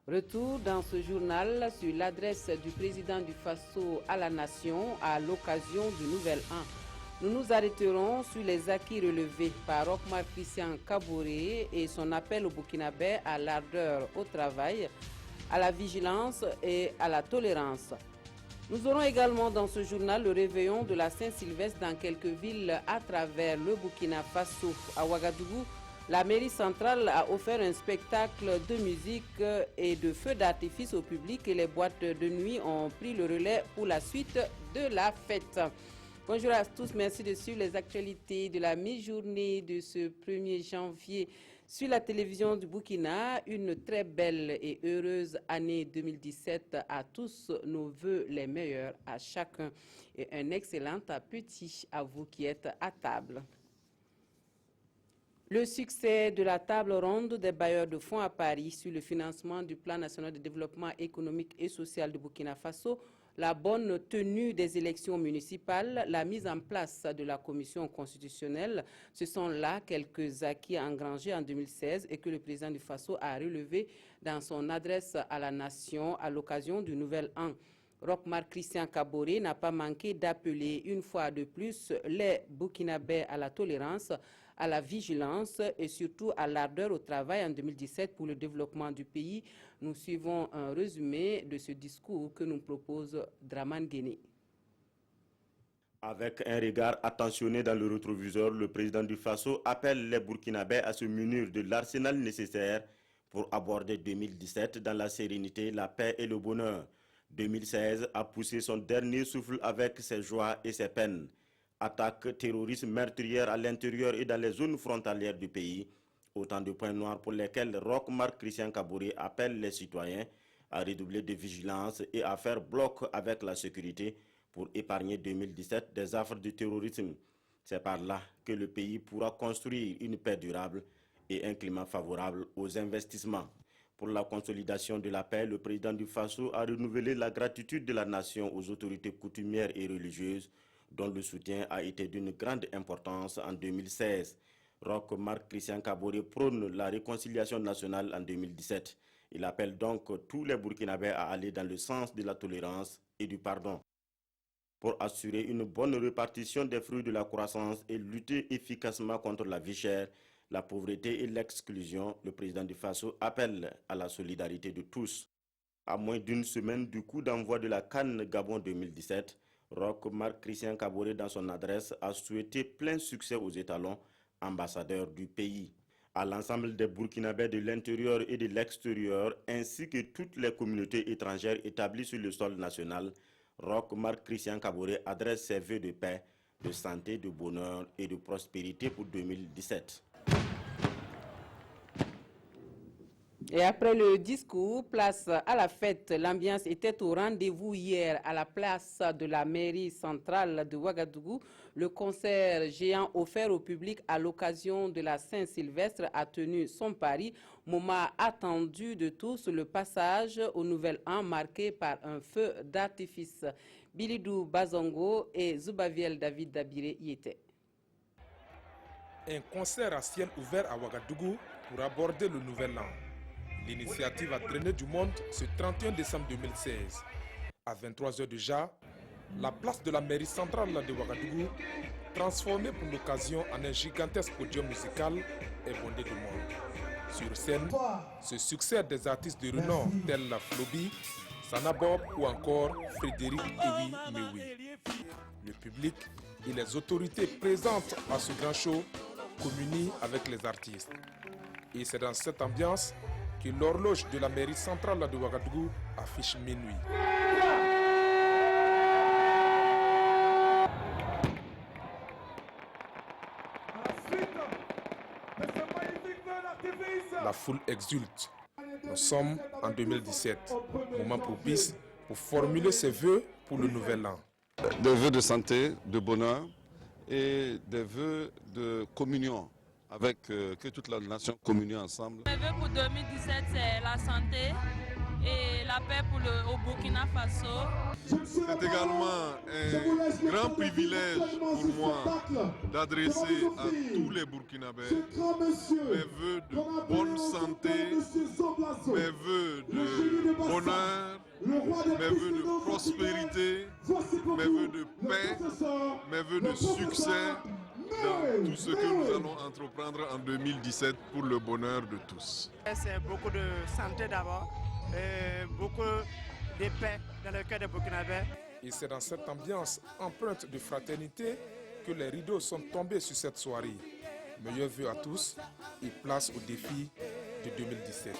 Retour dans ce journal sur l'adresse du président du Faso à la nation à l'occasion du Nouvel An. Nous nous arrêterons sur les acquis relevés par Roch-Marc Christian Kaboré et son appel au Burkinabé à l'ardeur au travail, à la vigilance et à la tolérance. Nous aurons également dans ce journal le réveillon de la Saint-Sylvestre dans quelques villes à travers le Burkina Faso. À Ouagadougou, la mairie centrale a offert un spectacle de musique et de feux d'artifice au public et les boîtes de nuit ont pris le relais pour la suite de la fête. Bonjour à tous, merci de suivre les actualités de la mi-journée de ce 1er janvier sur la télévision du Burkina. Une très belle et heureuse année 2017 à tous, nos voeux les meilleurs à chacun et un excellent appétit à vous qui êtes à table. Le succès de la table ronde des bailleurs de fonds à Paris sur le financement du plan national de développement économique et social du Burkina Faso, la bonne tenue des élections municipales, la mise en place de la commission constitutionnelle, ce sont là quelques acquis engrangés en 2016 et que le président du Faso a relevé dans son adresse à la nation à l'occasion du Nouvel An. Roch-Marc Christian Kaboré n'a pas manqué d'appeler une fois de plus les Burkinabés à la tolérance, à la vigilance et surtout à l'ardeur au travail en 2017 pour le développement du pays. Nous suivons un résumé de ce discours que nous propose Draman Guéné. Avec un regard attentionné dans le rétroviseur, le président du Faso appelle les Burkinabés à se munir de l'arsenal nécessaire pour aborder 2017 dans la sérénité, la paix et le bonheur. 2016 a poussé son dernier souffle avec ses joies et ses peines. Attaques terroristes meurtrières à l'intérieur et dans les zones frontalières du pays. Autant de points noirs pour lesquels Roch-Marc Christian Kaboré appelle les citoyens à redoubler de vigilance et à faire bloc avec la sécurité pour épargner 2017 des affres du terrorisme. C'est par là que le pays pourra construire une paix durable et un climat favorable aux investissements. Pour la consolidation de la paix, le président du Faso a renouvelé la gratitude de la nation aux autorités coutumières et religieuses, dont le soutien a été d'une grande importance en 2016. Roch-Marc Christian Kaboré prône la réconciliation nationale en 2017. Il appelle donc tous les Burkinabés à aller dans le sens de la tolérance et du pardon. Pour assurer une bonne répartition des fruits de la croissance et lutter efficacement contre la vie chère, la pauvreté et l'exclusion, le président du Faso appelle à la solidarité de tous. À moins d'une semaine du coup d'envoi de la CAN Gabon 2017, Roch-Marc Christian Kaboré, dans son adresse, a souhaité plein succès aux étalons, ambassadeurs du pays. À l'ensemble des Burkinabés de l'intérieur et de l'extérieur, ainsi que toutes les communautés étrangères établies sur le sol national, Roch-Marc Christian Kaboré adresse ses vœux de paix, de santé, de bonheur et de prospérité pour 2017. Et après le discours, place à la fête. L'ambiance était au rendez-vous hier à la place de la mairie centrale de Ouagadougou. Le concert géant offert au public à l'occasion de la Saint-Sylvestre a tenu son pari. Moment attendu de tous, le passage au Nouvel An marqué par un feu d'artifice. Bilidou Bazongo et Zubaviel David Dabiré y étaient. Un concert à ciel ouvert à Ouagadougou pour aborder le Nouvel An. L'initiative a drainer du monde ce 31 décembre 2016. À 23h déjà, la place de la mairie centrale de Ouagadougou, transformée pour l'occasion en un gigantesque podium musical, est bondée de monde. Sur scène, se succèdent des artistes de renom tels la Flobi, Sanabob ou encore Frédéric Ewi Mewi. Le public et les autorités présentes à ce grand show communient avec les artistes. Et c'est dans cette ambiance que l'horloge de la mairie centrale de Ouagadougou affiche minuit. La foule exulte. Nous sommes en 2017, moment propice pour formuler ses vœux pour le nouvel an. Des vœux de santé, de bonheur et des vœux de communion. Avec que toute la nation communie ensemble. Mes vœux pour 2017, c'est la santé et la paix au Burkina Faso. C'est également un grand privilège pour moi d'adresser à tous les Burkinabés mes vœux de bonne santé, mes vœux de bonheur, mes vœux de prospérité, mes vœux de paix, mes vœux de succès dans tout ce que nous allons entreprendre en 2017 pour le bonheur de tous. C'est beaucoup de santé d'abord, et beaucoup de paix dans le cœur des Burkinabés. Et c'est dans cette ambiance empreinte de fraternité que les rideaux sont tombés sur cette soirée. Meilleurs vœux à tous et place au défi de 2017.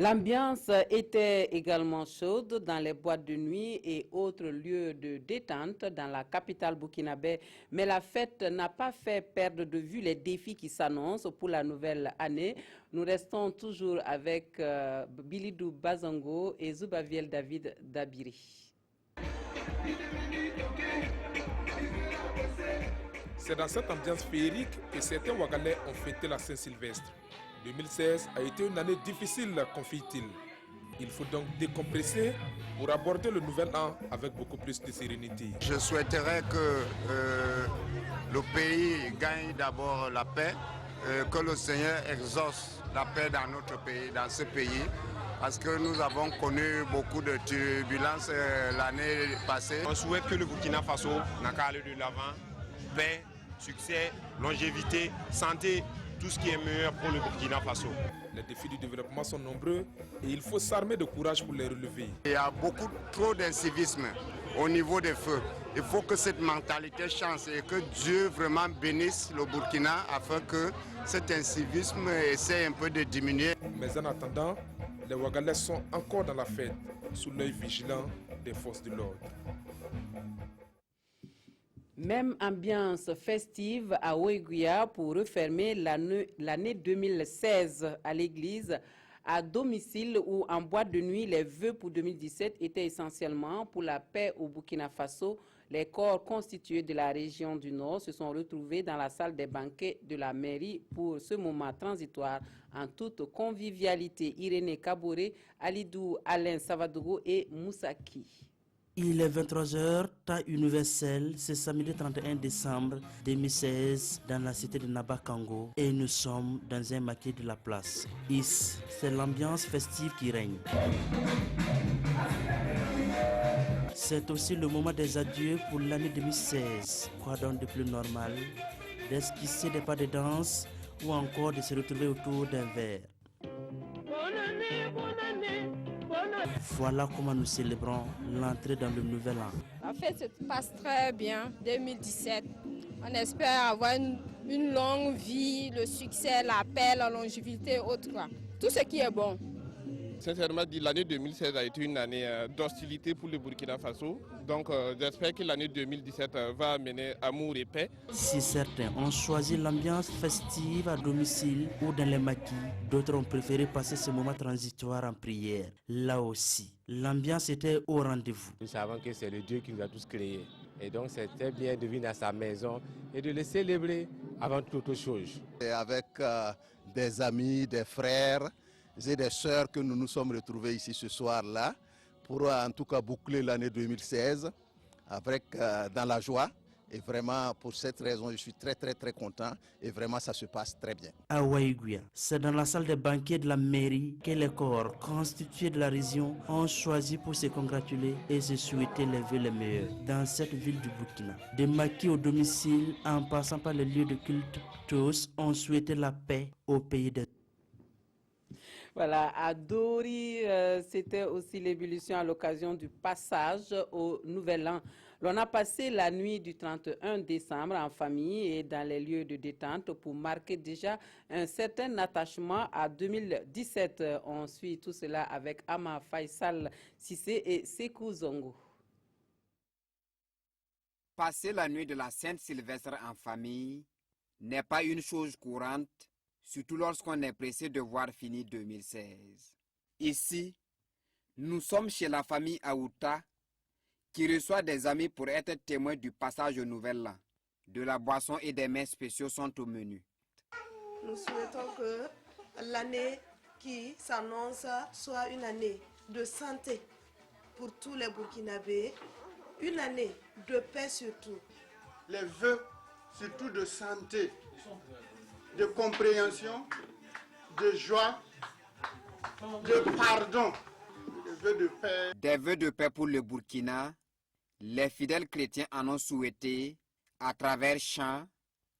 L'ambiance était également chaude dans les boîtes de nuit et autres lieux de détente dans la capitale burkinabé, mais la fête n'a pas fait perdre de vue les défis qui s'annoncent pour la nouvelle année. Nous restons toujours avec Bilidou Bazango et Zoubaviel David Dabiri. C'est dans cette ambiance féerique que certains Ouagalais ont fêté la Saint-Sylvestre. 2016 a été une année difficile, confie-t-il. Il faut donc décompresser pour aborder le nouvel an avec beaucoup plus de sérénité. Je souhaiterais que le pays gagne d'abord la paix, que le Seigneur exauce la paix dans notre pays, dans ce pays, parce que nous avons connu beaucoup de turbulences l'année passée. On souhaite que le Burkina Faso n'a qu'à aller de l'avant, paix, succès, longévité, santé, tout ce qui est meilleur pour le Burkina Faso. Les défis du développement sont nombreux et il faut s'armer de courage pour les relever. Il y a beaucoup trop d'incivisme au niveau des feux. Il faut que cette mentalité change et que Dieu vraiment bénisse le Burkina afin que cet incivisme essaie un peu de diminuer. Mais en attendant, les Ouagalais sont encore dans la fête, sous l'œil vigilant des forces de l'ordre. Même ambiance festive à Ouéguia pour refermer l'année 2016 à l'église, à domicile ou en boîte de nuit. Les vœux pour 2017 étaient essentiellement pour la paix au Burkina Faso. Les corps constitués de la région du Nord se sont retrouvés dans la salle des banquets de la mairie pour ce moment transitoire en toute convivialité. Irénée Kaboré, Alidou Alain Savadogo et Moussaki. Il est 23h, temps universel, c'est samedi 31 décembre 2016 dans la cité de Nabakango et nous sommes dans un maquis de la place. Ici, c'est l'ambiance festive qui règne. C'est aussi le moment des adieux pour l'année 2016. Quoi donc de plus normal d'esquisser des pas de danse ou encore de se retrouver autour d'un verre. Voilà comment nous célébrons l'entrée dans le nouvel an. La fête se passe très bien, 2017. On espère avoir une longue vie, le succès, la paix, la longévité, autre quoi. Tout ce qui est bon. Sincèrement dit, l'année 2016 a été une année d'hostilité pour le Burkina Faso. Donc j'espère que l'année 2017 va amener amour et paix. Si certains ont choisi l'ambiance festive à domicile ou dans les maquis, d'autres ont préféré passer ce moment transitoire en prière. Là aussi, l'ambiance était au rendez-vous. Nous savons que c'est le Dieu qui nous a tous créés. Et donc c'était bien de venir à sa maison et de le célébrer avant toute autre chose. Et avec des amis, des frères et des sœurs que nous nous sommes retrouvés ici ce soir-là pour en tout cas boucler l'année 2016 avec dans la joie. Et vraiment, pour cette raison, je suis très content et vraiment, ça se passe très bien. À Ouaïguia, c'est dans la salle des banquets de la mairie que les corps constitués de la région ont choisi pour se congratuler et se souhaiter les vœux les meilleurs dans cette ville du Burkina. Des maquis au domicile, en passant par les lieux de culte, tous ont souhaité la paix au pays des... Voilà, à Dori, c'était aussi l'ébullition à l'occasion du passage au Nouvel An. L'on a passé la nuit du 31 décembre en famille et dans les lieux de détente pour marquer déjà un certain attachement à 2017. On suit tout cela avec Ama Faisal Sissé et Sekou Zongo. Passer la nuit de la Sainte-Sylvestre en famille n'est pas une chose courante, surtout lorsqu'on est pressé de voir finir 2016. Ici, nous sommes chez la famille Aouta, qui reçoit des amis pour être témoins du passage au Nouvel An. De la boisson et des mets spéciaux sont au menu. Nous souhaitons que l'année qui s'annonce soit une année de santé pour tous les Burkinabés, une année de paix surtout. Les vœux surtout de santé de compréhension, de joie, de pardon, des vœux de paix. Des vœux de paix pour le Burkina, les fidèles chrétiens en ont souhaité à travers chants,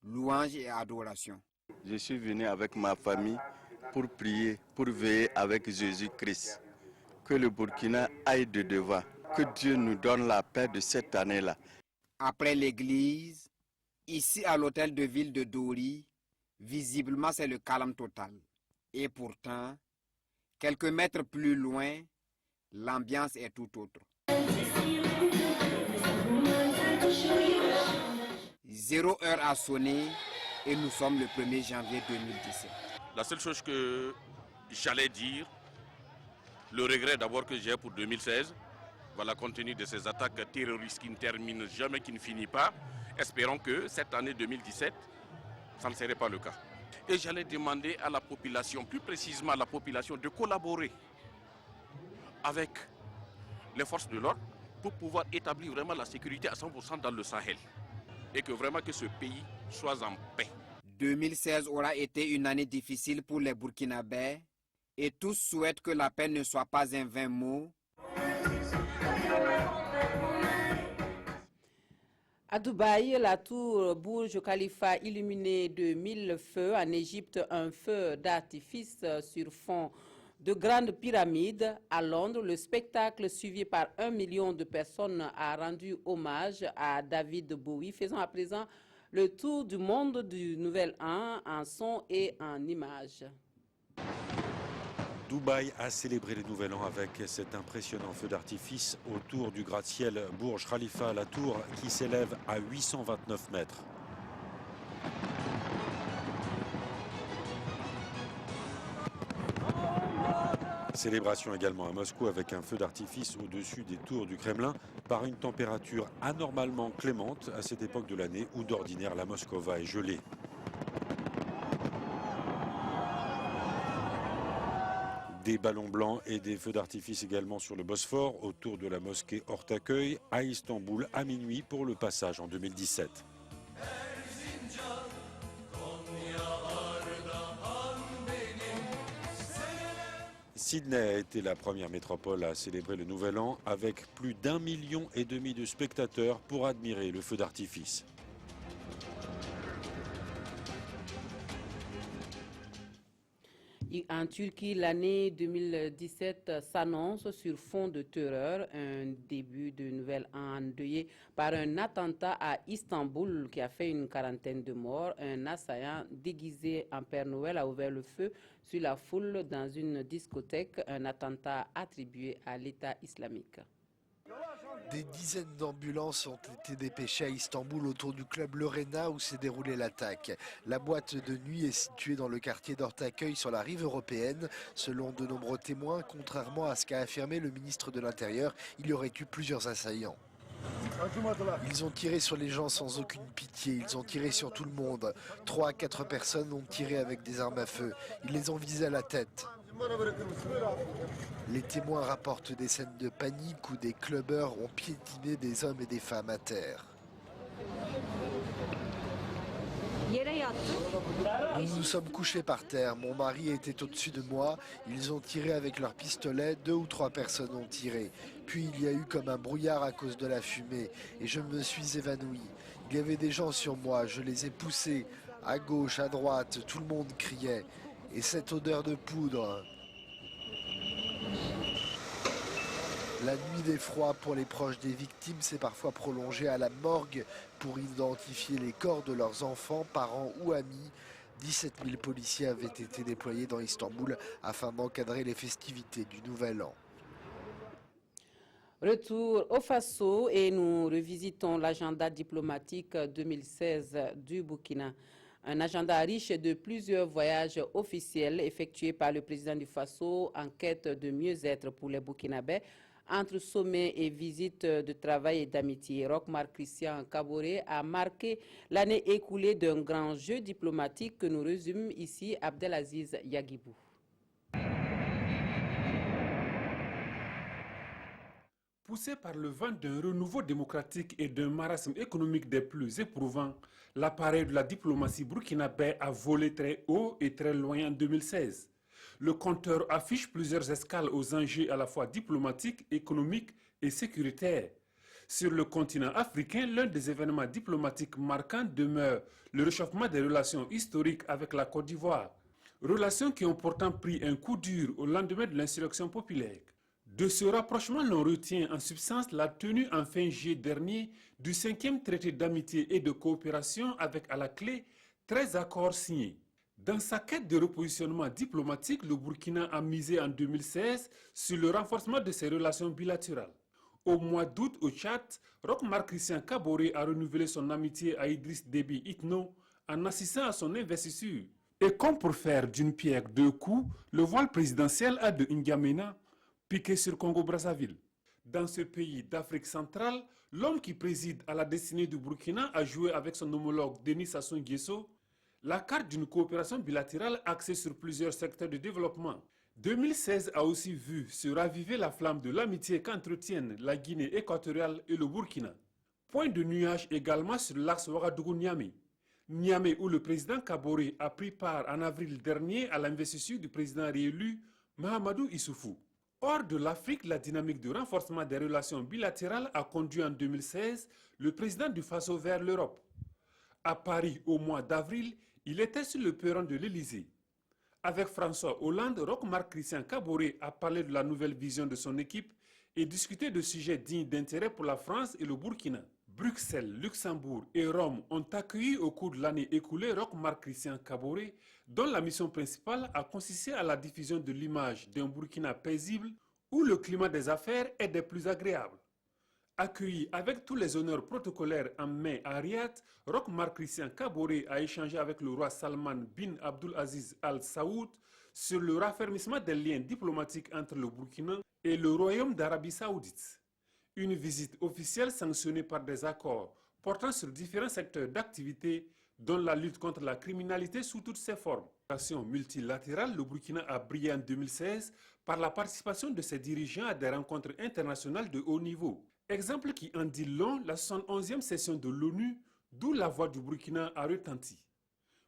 louanges et adorations. Je suis venu avec ma famille pour prier, pour veiller avec Jésus-Christ. Que le Burkina aille de devant, que Dieu nous donne la paix de cette année-là. Après l'église, ici à l'hôtel de ville de Dori, visiblement c'est le calme total. Et pourtant, quelques mètres plus loin, l'ambiance est tout autre. 0 heure a sonné et nous sommes le 1er janvier 2017. La seule chose que j'allais dire, le regret d'abord que j'ai pour 2016, voilà, compte tenu de ces attaques terroristes qui ne terminent jamais, qui ne finissent pas, espérons que cette année 2017, ça ne serait pas le cas. Et j'allais demander à la population, plus précisément à la population, de collaborer avec les forces de l'ordre pour pouvoir établir vraiment la sécurité à 100% dans le Sahel. Et que vraiment que ce pays soit en paix. 2016 aura été une année difficile pour les Burkinabés et tous souhaitent que la paix ne soit pas un vain mot. À Dubaï, la tour Burj Khalifa illuminée de 1000 feux. En Égypte, un feu d'artifice sur fond de grandes pyramides. À Londres, le spectacle suivi par 1 million de personnes a rendu hommage à David Bowie. Faisons à présent le tour du monde du Nouvel An en son et en images. Dubaï a célébré le Nouvel An avec cet impressionnant feu d'artifice autour du gratte-ciel Burj Khalifa, la tour qui s'élève à 829 mètres. Célébration également à Moscou avec un feu d'artifice au-dessus des tours du Kremlin par une température anormalement clémente à cette époque de l'année où d'ordinaire la Moscova est gelée. Des ballons blancs et des feux d'artifice également sur le Bosphore autour de la mosquée Ortaköy à Istanbul à minuit pour le passage en 2017. Sydney a été la première métropole à célébrer le Nouvel An avec plus d'1,5 million de spectateurs pour admirer le feu d'artifice. En Turquie, l'année 2017 s'annonce sur fond de terreur, un début de nouvel an endeuillé par un attentat à Istanbul qui a fait une quarantaine de morts. Un assaillant déguisé en Père Noël a ouvert le feu sur la foule dans une discothèque, un attentat attribué à l'État islamique. Des dizaines d'ambulances ont été dépêchées à Istanbul autour du club Lorena où s'est déroulée l'attaque. La boîte de nuit est située dans le quartier d'Ortaköy sur la rive européenne. Selon de nombreux témoins, contrairement à ce qu'a affirmé le ministre de l'Intérieur, il y aurait eu plusieurs assaillants. Ils ont tiré sur les gens sans aucune pitié, ils ont tiré sur tout le monde. 3 à 4 personnes ont tiré avec des armes à feu. Ils les ont visés à la tête. Les témoins rapportent des scènes de panique où des clubbers ont piétiné des hommes et des femmes à terre. Nous nous sommes couchés par terre, mon mari était au-dessus de moi, ils ont tiré avec leurs pistolets, 2 ou 3 personnes ont tiré. Puis il y a eu comme un brouillard à cause de la fumée et je me suis évanoui. Il y avait des gens sur moi, je les ai poussés, à gauche, à droite, tout le monde criait. Et cette odeur de poudre. La nuit d'effroi pour les proches des victimes s'est parfois prolongée à la morgue pour identifier les corps de leurs enfants, parents ou amis. 17 000 policiers avaient été déployés dans Istanbul afin d'encadrer les festivités du Nouvel An. Retour au Faso et nous revisitons l'agenda diplomatique 2016 du Burkina. Un agenda riche de plusieurs voyages officiels effectués par le président du Faso en quête de mieux-être pour les Burkinabés. Entre sommets et visites de travail et d'amitié, Roch-Marc Christian Kaboré a marqué l'année écoulée d'un grand jeu diplomatique que nous résume ici Abdelaziz Yagibou. Poussé par le vent d'un renouveau démocratique et d'un marasme économique des plus éprouvants, l'appareil de la diplomatie burkinabé a volé très haut et très loin en 2016. Le compteur affiche plusieurs escales aux enjeux à la fois diplomatiques, économiques et sécuritaires. Sur le continent africain, l'un des événements diplomatiques marquants demeure le réchauffement des relations historiques avec la Côte d'Ivoire. Relations qui ont pourtant pris un coup dur au lendemain de l'insurrection populaire. De ce rapprochement, l'on retient en substance la tenue en fin juillet dernier du 5e traité d'amitié et de coopération avec à la clé 13 accords signés. Dans sa quête de repositionnement diplomatique, le Burkina a misé en 2016 sur le renforcement de ses relations bilatérales. Au mois d'août au Tchad, Roch Marc Christian Kaboré a renouvelé son amitié à Idriss Déby Itno en assistant à son investiture. Et comme pour faire d'une pierre deux coups, le voile présidentiel a de N'Djamena piqué sur Congo-Brazzaville. Dans ce pays d'Afrique centrale, l'homme qui préside à la destinée du Burkina a joué avec son homologue Denis Sassou Nguesso la carte d'une coopération bilatérale axée sur plusieurs secteurs de développement. 2016 a aussi vu se raviver la flamme de l'amitié qu'entretiennent la Guinée équatoriale et le Burkina. Point de nuage également sur l'axe Ouagadougou-Niamey. Niamey où le président Kaboré a pris part en avril dernier à l'investiture du président réélu Mahamadou Issoufou. Hors de l'Afrique, la dynamique de renforcement des relations bilatérales a conduit en 2016 le président du Faso vers l'Europe. À Paris, au mois d'avril, il était sur le perron de l'Élysée. Avec François Hollande, Roch Marc Christian Kaboré a parlé de la nouvelle vision de son équipe et discuté de sujets dignes d'intérêt pour la France et le Burkina. Bruxelles, Luxembourg et Rome ont accueilli au cours de l'année écoulée Roch Marc Christian Kaboré, dont la mission principale a consisté à la diffusion de l'image d'un Burkina paisible où le climat des affaires est des plus agréables. Accueilli avec tous les honneurs protocolaires en mai à Riyad, Roch Marc Christian Kaboré a échangé avec le roi Salman bin Abdulaziz Al Saoud sur le raffermissement des liens diplomatiques entre le Burkina et le Royaume d'Arabie Saoudite. Une visite officielle sanctionnée par des accords portant sur différents secteurs d'activité, dont la lutte contre la criminalité sous toutes ses formes. Relation multilatérale, le Burkina a brillé en 2016 par la participation de ses dirigeants à des rencontres internationales de haut niveau. Exemple qui en dit long, la 71e session de l'ONU, d'où la voix du Burkina a retenti.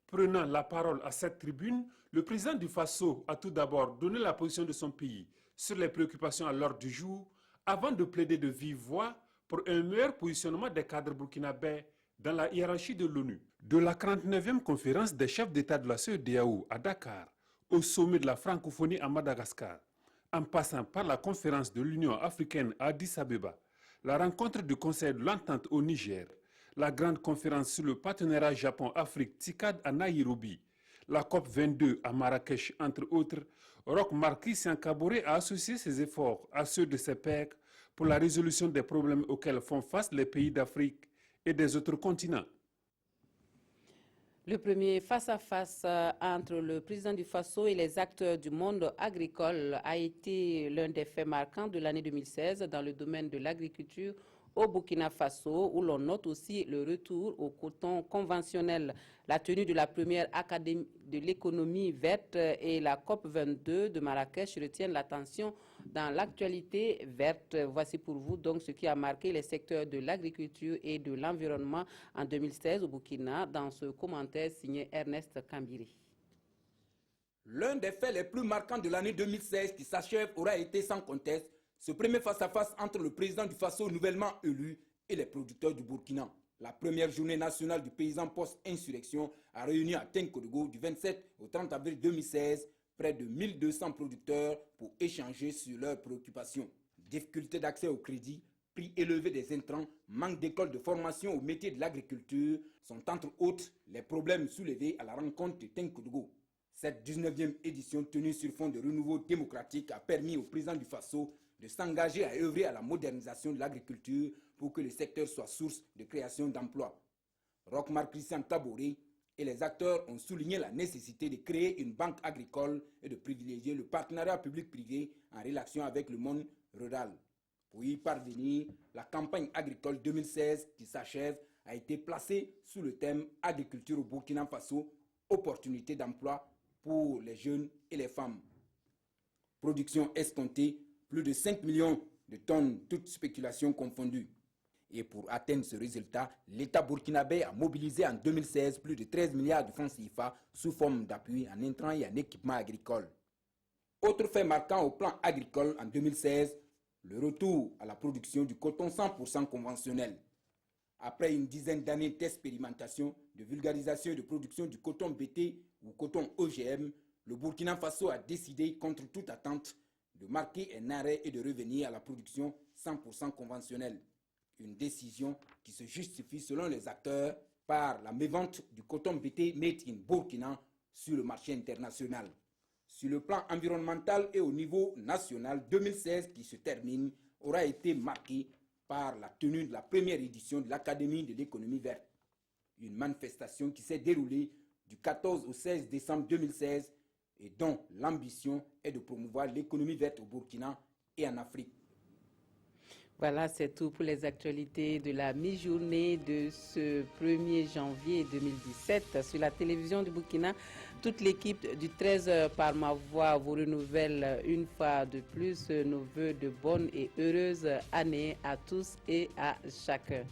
Prenant la parole à cette tribune, le président du Faso a tout d'abord donné la position de son pays sur les préoccupations à l'ordre du jour, avant de plaider de vive voix pour un meilleur positionnement des cadres burkinabés dans la hiérarchie de l'ONU. De la 49e conférence des chefs d'État de la CEDEAO à Dakar, au sommet de la francophonie à Madagascar, en passant par la conférence de l'Union africaine à Addis Abeba, la rencontre du Conseil de l'Entente au Niger, la grande conférence sur le partenariat Japon-Afrique TICAD à Nairobi, la COP22 à Marrakech, entre autres, Roch Marc Christian Kaboré a associé ses efforts à ceux de ses pairs pour la résolution des problèmes auxquels font face les pays d'Afrique et des autres continents. Le premier face-à-face entre le président du Faso et les acteurs du monde agricole a été l'un des faits marquants de l'année 2016 dans le domaine de l'agriculture au Burkina Faso, où l'on note aussi le retour au coton conventionnel. La tenue de la première Académie de l'économie verte et la COP22 de Marrakech retiennent l'attention dans l'actualité verte. Voici pour vous donc ce qui a marqué les secteurs de l'agriculture et de l'environnement en 2016 au Burkina dans ce commentaire signé Ernest Kambiri. L'un des faits les plus marquants de l'année 2016 qui s'achève aura été sans conteste ce premier face-à-face entre le président du Faso nouvellement élu et les producteurs du Burkina. La première journée nationale du paysan post-insurrection a réuni à Tinkodougou du 27 au 30 avril 2016 près de 1200 producteurs pour échanger sur leurs préoccupations. Difficulté d'accès au crédit, prix élevé des intrants, manque d'écoles de formation au métier de l'agriculture sont entre autres les problèmes soulevés à la rencontre de Tinkodougou. Cette 19e édition tenue sur fond de renouveau démocratique a permis au président du Faso de s'engager à œuvrer à la modernisation de l'agriculture pour que le secteur soit source de création d'emplois. Roch Marc Christian Kaboré et les acteurs ont souligné la nécessité de créer une banque agricole et de privilégier le partenariat public-privé en relation avec le monde rural. Pour y parvenir, la campagne agricole 2016 qui s'achève a été placée sous le thème « Agriculture au Burkina Faso, opportunités d'emploi pour les jeunes et les femmes ». Production escomptée, plus de 5 millions de tonnes, toutes spéculations confondues. Et pour atteindre ce résultat, l'État burkinabé a mobilisé en 2016 plus de 13 milliards de francs CFA sous forme d'appui en intrants et en équipement agricole. Autre fait marquant au plan agricole en 2016, le retour à la production du coton 100% conventionnel. Après une dizaine d'années d'expérimentation, de vulgarisation et de production du coton BT ou coton OGM, le Burkina Faso a décidé, contre toute attente, de marquer un arrêt et de revenir à la production 100% conventionnelle. Une décision qui se justifie selon les acteurs par la mévente du coton BT made in Burkina sur le marché international. Sur le plan environnemental et au niveau national, 2016 qui se termine aura été marqué par la tenue de la première édition de l'Académie de l'économie verte. Une manifestation qui s'est déroulée du 14 au 16 décembre 2016 et dont l'ambition est de promouvoir l'économie verte au Burkina et en Afrique. Voilà, c'est tout pour les actualités de la mi-journée de ce 1er janvier 2017 sur la télévision du Burkina. Toute l'équipe du 13h par ma voix vous renouvelle une fois de plus nos vœux de bonne et heureuse année à tous et à chacun.